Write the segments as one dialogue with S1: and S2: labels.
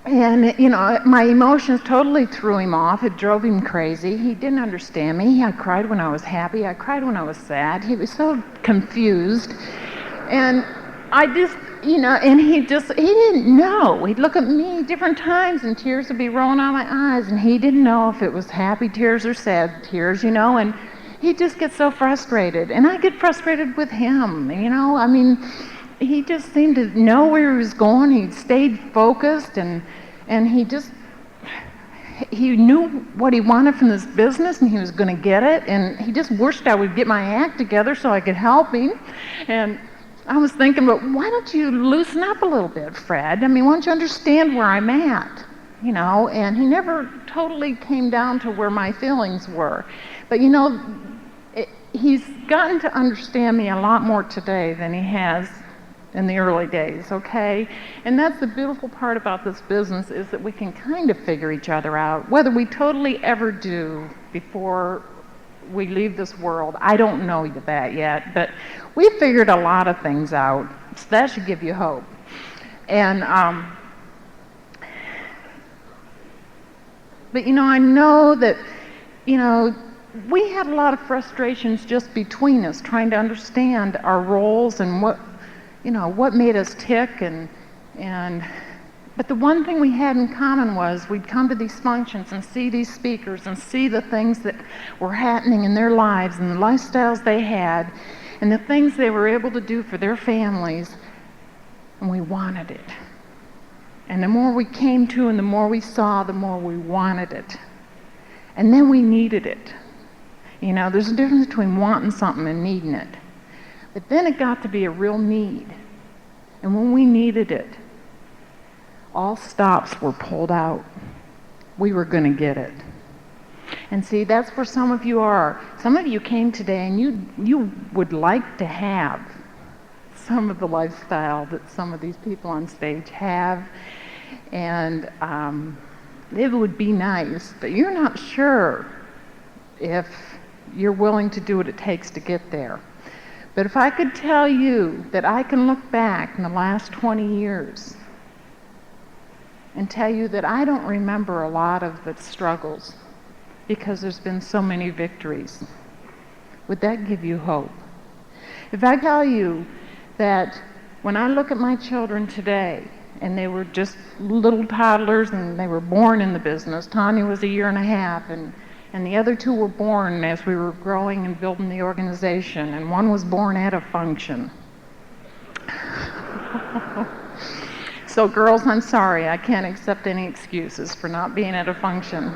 S1: And, my emotions totally threw him off. It drove him crazy. He didn't understand me. I cried when I was happy. I cried when I was sad. He was so confused. And I just, and he didn't know. He'd look at me different times and tears would be rolling out my eyes. And he didn't know if it was happy tears or sad tears, and he just gets so frustrated. And I get frustrated with him, I mean, he just seemed to know where he was going. He stayed focused, and he knew what he wanted from this business, and he was going to get it. And he just wished I would get my act together so I could help him. And I was thinking, but why don't you loosen up a little bit, Fred? I mean, why don't you understand where I'm at? And he never totally came down to where my feelings were. But he's gotten to understand me a lot more today than he has in the early days, okay? And that's the beautiful part about this business, is that we can kind of figure each other out. Whether we totally ever do before we leave this world, I don't know that yet, but we figured a lot of things out, so that should give you hope. And but I know that we had a lot of frustrations just between us, trying to understand our roles and what made us tick, but the one thing we had in common was we'd come to these functions and see these speakers and see the things that were happening in their lives and the lifestyles they had and the things they were able to do for their families, and we wanted it. And the more we came to and the more we saw, the more we wanted it. And then we needed it. There's a difference between wanting something and needing it. But then it got to be a real need. And when we needed it, all stops were pulled out. We were going to get it. And see, that's where some of you are. Some of you came today and you would like to have some of the lifestyle that some of these people on stage have. And it would be nice, but you're not sure if you're willing to do what it takes to get there. But if I could tell you that I can look back in the last 20 years and tell you that I don't remember a lot of the struggles because there's been so many victories, would that give you hope? If I tell you that when I look at my children today, and they were just little toddlers and they were born in the business, Tanya was 1.5 years, and the other two were born as we were growing and building the organization, and one was born at a function. So girls, I'm sorry, I can't accept any excuses for not being at a function.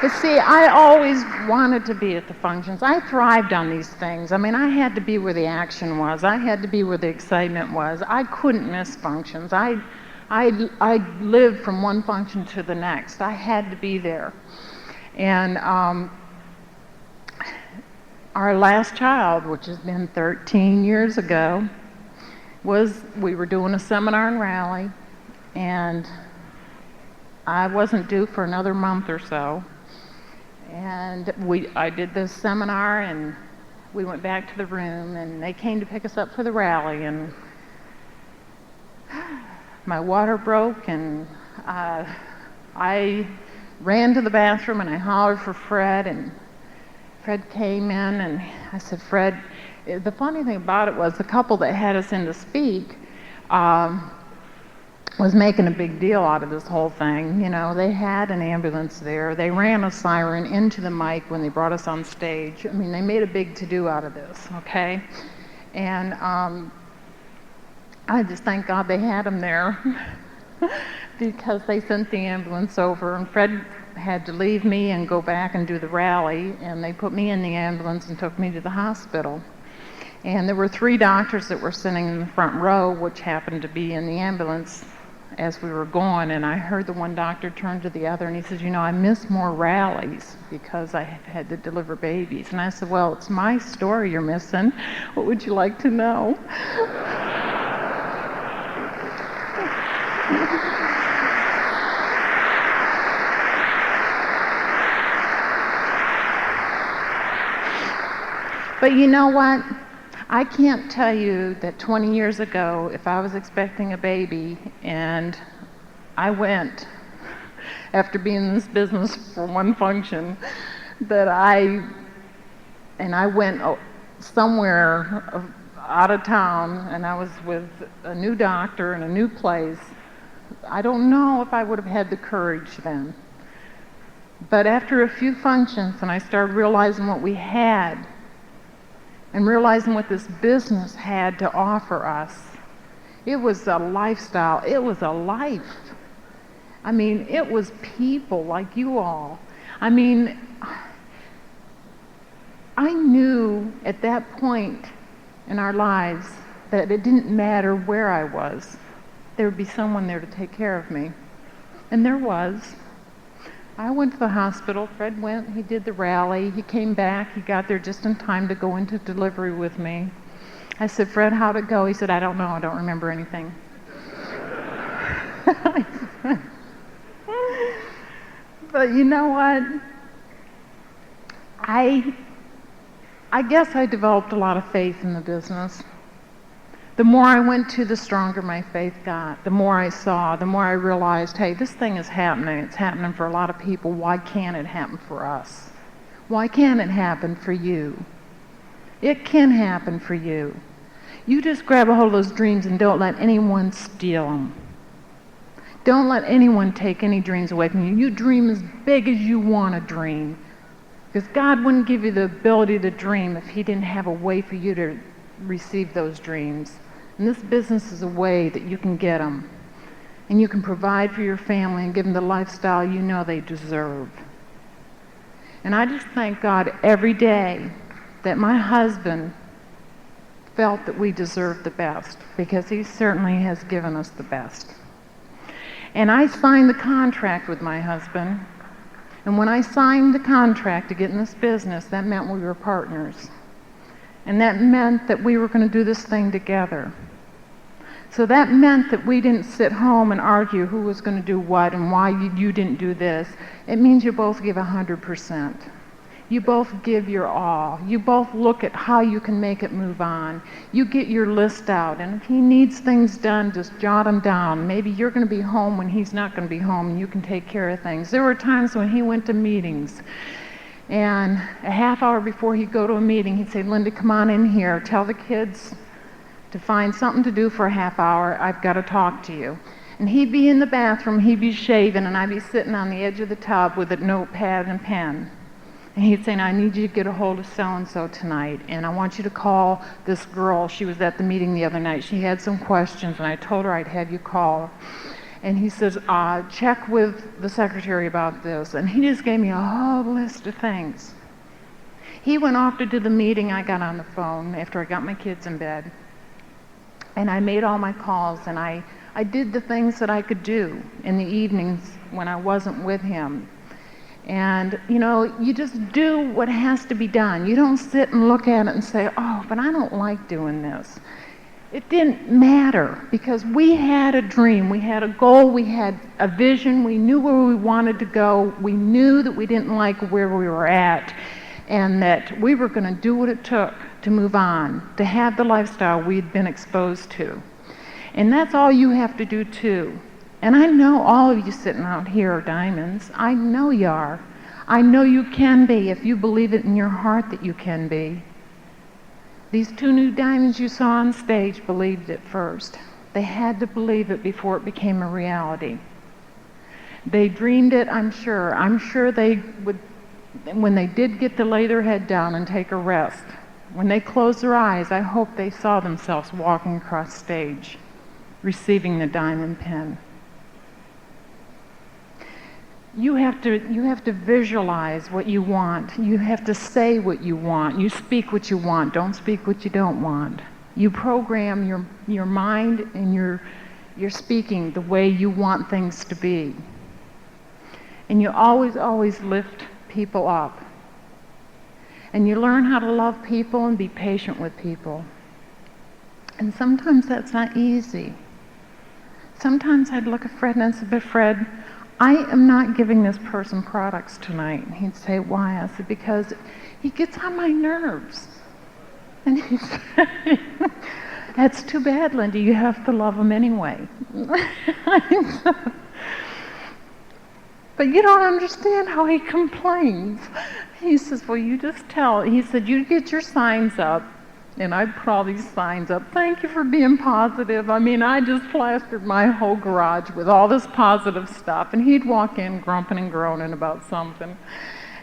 S1: But see, I always wanted to be at the functions. I thrived on these things. I mean, I had to be where the action was. I had to be where the excitement was. I couldn't miss functions. I lived from one function to the next. I had to be there. And our last child, which has been 13 years ago, we were doing a seminar and rally, and I wasn't due for another month or so. And I did this seminar, and we went back to the room, and they came to pick us up for the rally, and my water broke, and I ran to the bathroom, and I hollered for Fred, and Fred came in, and I said, Fred, the funny thing about it was the couple that had us in to speak was making a big deal out of this whole thing. They had an ambulance there. They ran a siren into the mic when they brought us on stage. I mean, they made a big to-do out of this, okay? And I just thank God they had them there because they sent the ambulance over, and Fred had to leave me and go back and do the rally, and they put me in the ambulance and took me to the hospital. And there were 3 doctors that were sitting in the front row, which happened to be in the ambulance as we were going, and I heard the one doctor turn to the other, and he says, I miss more rallies because I had to deliver babies. And I said, well, it's my story you're missing. What would you like to know? But you know what? I can't tell you that 20 years ago, if I was expecting a baby and I went after being in this business for one function, that I went somewhere out of town and I was with a new doctor in a new place. I don't know if I would have had the courage then. But after a few functions and I started realizing what we had and realizing what this business had to offer us, it was a lifestyle, it was a life. I mean, it was people like you all. I mean, I knew at that point in our lives that it didn't matter where I was. There would be someone there to take care of me. And there was. I went to the hospital. Fred went, he did the rally. He came back. He got there just in time to go into delivery with me. I said, Fred, how'd it go? He said, I don't know. I don't remember anything. But you know what? I guess I developed a lot of faith in the business. The more I went to, the stronger my faith got. The more I saw, the more I realized, hey, this thing is happening. It's happening for a lot of people. Why can't it happen for us? Why can't it happen for you? It can happen for you. You just grab a hold of those dreams and don't let anyone steal them. Don't let anyone take any dreams away from you. You dream as big as you want to dream. Because God wouldn't give you the ability to dream if He didn't have a way for you to receive those dreams. And this business is a way that you can get them. And you can provide for your family and give them the lifestyle you know they deserve. And I just thank God every day that my husband felt that we deserved the best, because he certainly has given us the best. And I signed the contract with my husband. And when I signed the contract to get in this business, that meant we were partners. And that meant that we were going to do this thing together. So that meant that we didn't sit home and argue who was going to do what and why you didn't do this. It means you both give 100%. You both give your all. You both look at how you can make it move on. You get your list out, and if he needs things done, just jot them down. Maybe you're going to be home when he's not going to be home, and you can take care of things. There were times when he went to meetings, and a half hour before he'd go to a meeting, he'd say, Linda, come on in here. Tell the kids to find something to do for a half hour. I've got to talk to you. And he'd be in the bathroom, he'd be shaving, and I'd be sitting on the edge of the tub with a notepad and pen. And he'd say, I need you to get a hold of so-and-so tonight, and I want you to call this girl. She was at the meeting the other night. She had some questions, and I told her I'd have you call her. And he says, check with the secretary about this. And he just gave me a whole list of things. He went off to do the meeting. I got on the phone after I got my kids in bed. And I made all my calls, and I did the things that I could do in the evenings when I wasn't with him. And, you know, you just do what has to be done. You don't sit and look at it and say, oh, but I don't like doing this. It didn't matter, because we had a dream, we had a goal, we had a vision, we knew where we wanted to go, we knew that we didn't like where we were at, and that we were going to do what it took to move on, to have the lifestyle we'd been exposed to. And that's all you have to do too. And I know all of you sitting out here are diamonds. I know you are. I know you can be if you believe it in your heart that you can be. These two new diamonds you saw on stage believed it first. They had to believe it before it became a reality. They dreamed it, I'm sure. I'm sure they would, when they did get to lay their head down and take a rest, when they closed their eyes, I hope they saw themselves walking across stage, receiving the diamond pin. You have to visualize what you want. You have to say what you want. You speak what you want. Don't speak what you don't want. You program your mind and your speaking the way you want things to be. And you always lift people up. And you learn how to love people and be patient with people. And sometimes that's not easy. Sometimes I'd look at Fred and I'd say, but Fred, I am not giving this person products tonight. He'd say, why? I said, because he gets on my nerves. And he said, that's too bad, Linda, you have to love them anyway. But you don't understand how he complains. He says, well, you just tell. He said, you get your signs up. And I put all these signs up. Thank you for being positive. I mean, I just plastered my whole garage with all this positive stuff. And he'd walk in grumping and groaning about something.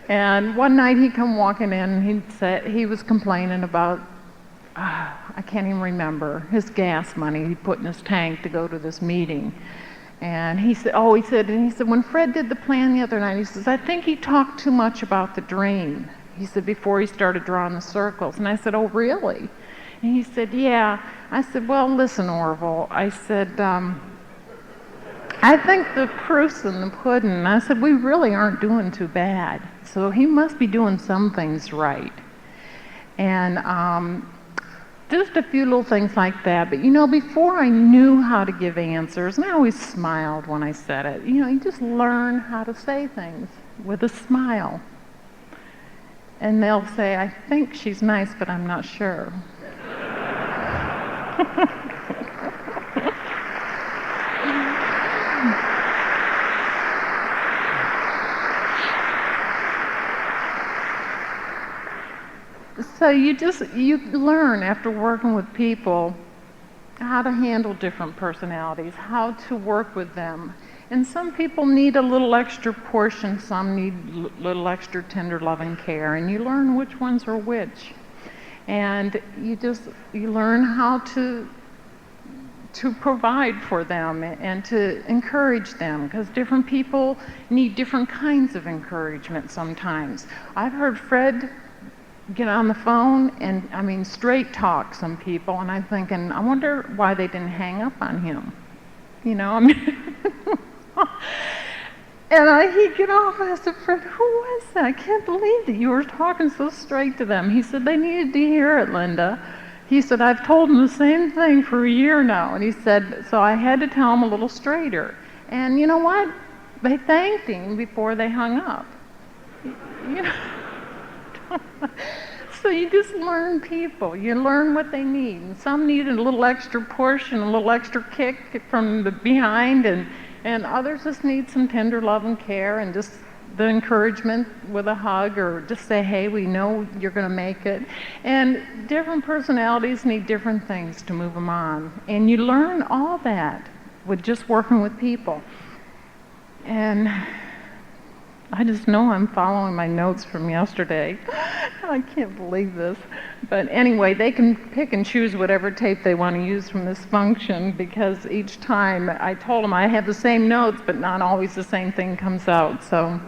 S1: And one night he'd come walking in and he'd say, he was complaining about, I can't even remember, his gas money he'd put in his tank to go to this meeting. And he said, when Fred did the plan the other night, he says, I think he talked too much about the dream. He said, before he started drawing the circles. And I said, oh, really? And he said, yeah. I said, well, listen, Orville. I said, I think the proof's in the pudding. And I said, we really aren't doing too bad. So he must be doing some things right. And just a few little things like that. But, before I knew how to give answers, and I always smiled when I said it, you just learn how to say things with a smile. And they'll say, I think she's nice, but I'm not sure. So you learn after working with people how to handle different personalities, how to work with them. And some people need a little extra portion, some need a little extra tender loving care, and you learn which ones are which. And you learn how to provide for them and to encourage them, because different people need different kinds of encouragement sometimes. I've heard Fred get on the phone and, straight talk some people, and I'm thinking, I wonder why they didn't hang up on him. And he'd get off, and I said, Fred, who was that? I can't believe that you were talking so straight to them. He said, they needed to hear it, Linda. He said, I've told them the same thing for a year now. And he said, so I had to tell them a little straighter. And you know what? They thanked him before they hung up. So you just learn people. You learn what they need. And some need a little extra portion, a little extra kick from the behind, and others just need some tender love and care and just the encouragement with a hug, or just say, hey, we know you're going to make it. And different personalities need different things to move them on. And you learn all that with just working with people. And I just know I'm following my notes from yesterday. I can't believe this. But anyway, they can pick and choose whatever tape they want to use from this function, because each time I told them I have the same notes, but not always the same thing comes out. So,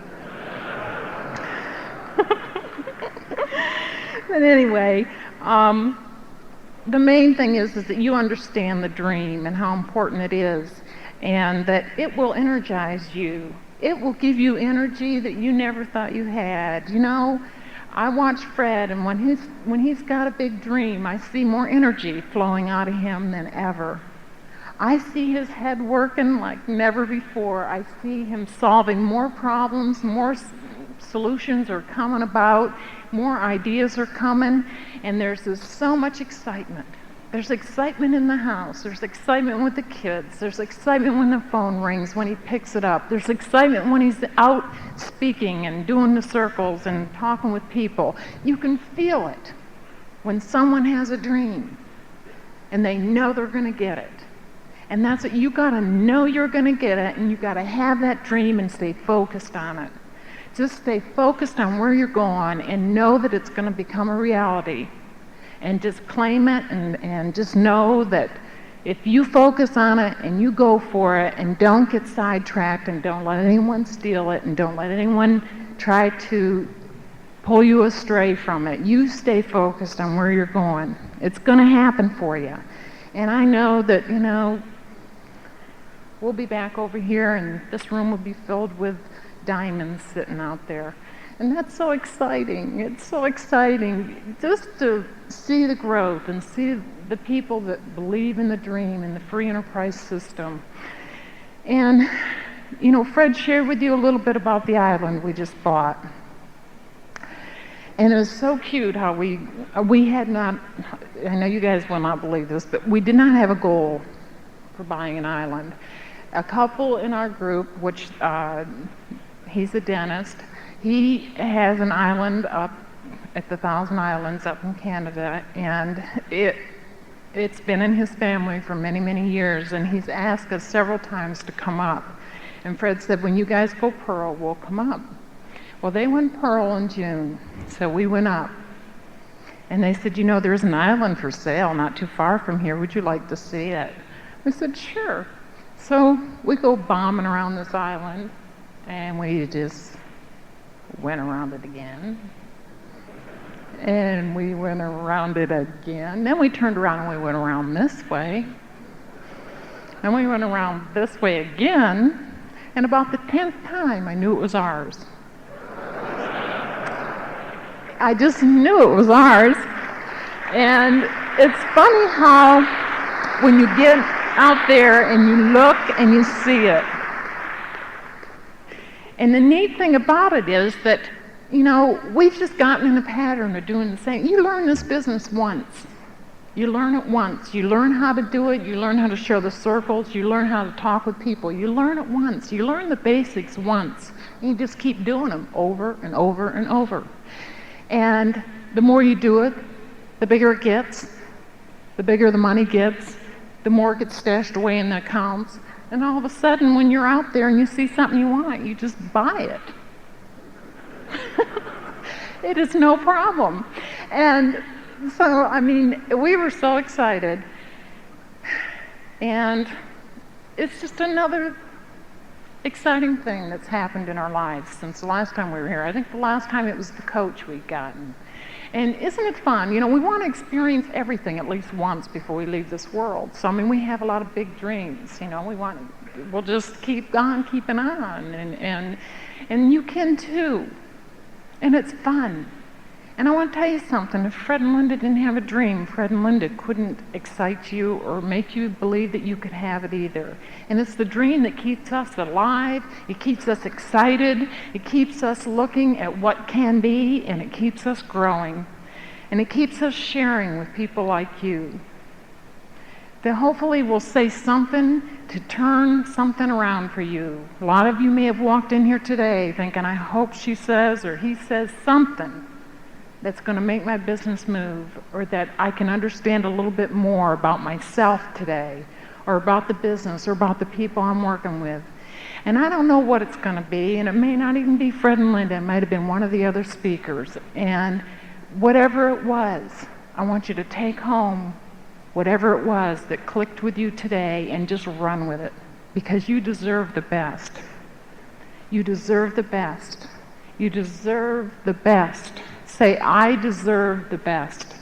S1: but anyway, the main thing is that you understand the dream and how important it is, and that it will energize you. It will give you energy that you never thought you had. I watch Fred, and when he's got a big dream, I see more energy flowing out of him than ever. I see his head working like never before. I see him solving more problems, more solutions are coming about, more ideas are coming, and there's so much excitement. There's excitement in the house. There's excitement with the kids. There's excitement when the phone rings, when he picks it up. There's excitement when he's out speaking and doing the circles and talking with people. You can feel it when someone has a dream and they know they're going to get it. And that's it. You got to know you're going to get it, and you got to have that dream and stay focused on it. Just stay focused on where you're going and know that it's going to become a reality. And just claim it, and just know that if you focus on it and you go for it and don't get sidetracked and don't let anyone steal it and don't let anyone try to pull you astray from it, you stay focused on where you're going. It's going to happen for you. And I know that, we'll be back over here and this room will be filled with diamonds sitting out there. And that's so exciting. It's so exciting just to see the growth and see the people that believe in the dream and the free enterprise system. And, Fred shared with you a little bit about the island we just bought. And it was so cute how we had not, I know you guys will not believe this, but we did not have a goal for buying an island. A couple in our group, which he's a dentist, he has an island up at the Thousand Islands up in Canada, and it's been in his family for many, many years, and he's asked us several times to come up. And Fred said, when you guys go Pearl, we'll come up. Well, they went Pearl in June, so we went up. And they said, you know, there's an island for sale not too far from here. Would you like to see it? We said, sure. So we go bombing around this island, and we just went around it again. And we went around it again. Then we turned around and we went around this way. And we went around this way again. And about the 10th time, I knew it was ours. I just knew it was ours. And it's funny how when you get out there and you look and you see it. And the neat thing about it is that, you know, we've just gotten in a pattern of doing the same. You learn this business once. You learn it once. You learn how to do it. You learn how to show the circles. You learn how to talk with people. You learn it once. You learn the basics once. And you just keep doing them over and over and over. And the more you do it, the bigger it gets, the bigger the money gets, the more it gets stashed away in the accounts. And all of a sudden, when you're out there and you see something you want, you just buy it. It is no problem. And so, I mean, we were so excited. And it's just another exciting thing that's happened in our lives since the last time we were here. I think the last time it was the coach we'd gotten. And isn't it fun? You know, we want to experience everything at least once before we leave this world. So, I mean, we have a lot of big dreams. You know, we'll just keep on keeping on. And you can too. And it's fun. And I want to tell you something. If Fred and Linda didn't have a dream, Fred and Linda couldn't excite you or make you believe that you could have it either. And it's the dream that keeps us alive. It keeps us excited. It keeps us looking at what can be, and it keeps us growing. And it keeps us sharing with people like you. That hopefully will say something to turn something around for you. A lot of you may have walked in here today thinking, I hope she says or he says something that's going to make my business move, or that I can understand a little bit more about myself today, or about the business, or about the people I'm working with. And I don't know what it's going to be, and it may not even be Fred and Linda. It might have been one of the other speakers. And whatever it was, I want you to take home whatever it was that clicked with you today and just run with it, because you deserve the best. You deserve the best. You deserve the best. Say, I deserve the best.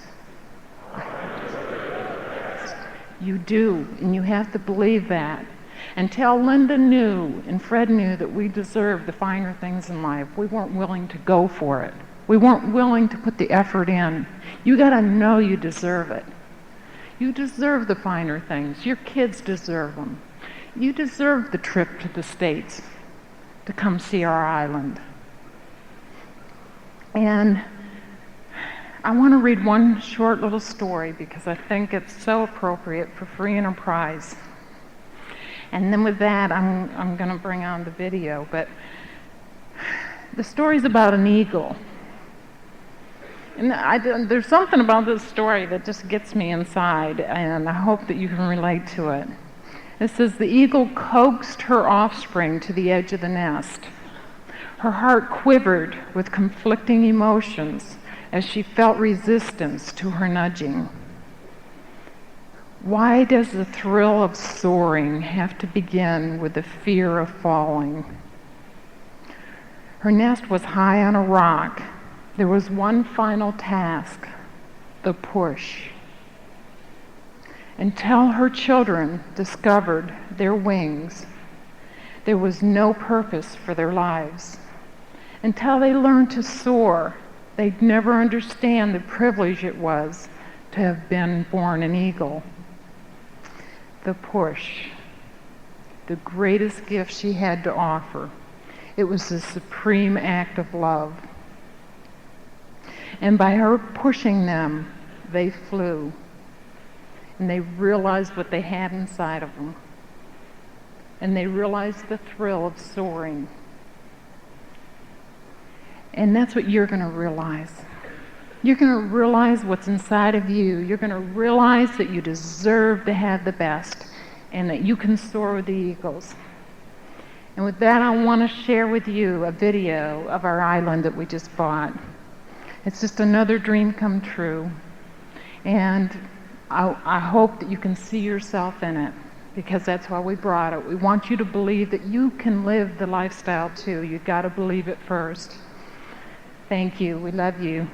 S1: You do, and you have to believe that. Until Linda knew and Fred knew that we deserved the finer things in life, we weren't willing to go for it. We weren't willing to put the effort in. You got to know you deserve it. You deserve the finer things. Your kids deserve them. You deserve the trip to the States to come see our island. And I want to read one short little story because I think it's so appropriate for Free Enterprise. And then with that, I'm going to bring on the video. But the story's about an eagle. And there's something about this story that just gets me inside, and I hope that you can relate to it. It says, the eagle coaxed her offspring to the edge of the nest. Her heart quivered with conflicting emotions as she felt resistance to her nudging. Why does the thrill of soaring have to begin with the fear of falling? Her nest was high on a rock. There was one final task, the push. Until her children discovered their wings, there was no purpose for their lives. Until they learned to soar, they'd never understand the privilege it was to have been born an eagle. The push, the greatest gift she had to offer. It was the supreme act of love. And by her pushing them, they flew. And they realized what they had inside of them. And they realized the thrill of soaring. And that's what you're going to realize. You're going to realize what's inside of you. You're going to realize that you deserve to have the best and that you can soar with the eagles. And with that, I want to share with you a video of our island that we just bought. It's just another dream come true. And I hope that you can see yourself in it, because that's why we brought it. We want you to believe that you can live the lifestyle too. You've got to believe it first. Thank you. We love you.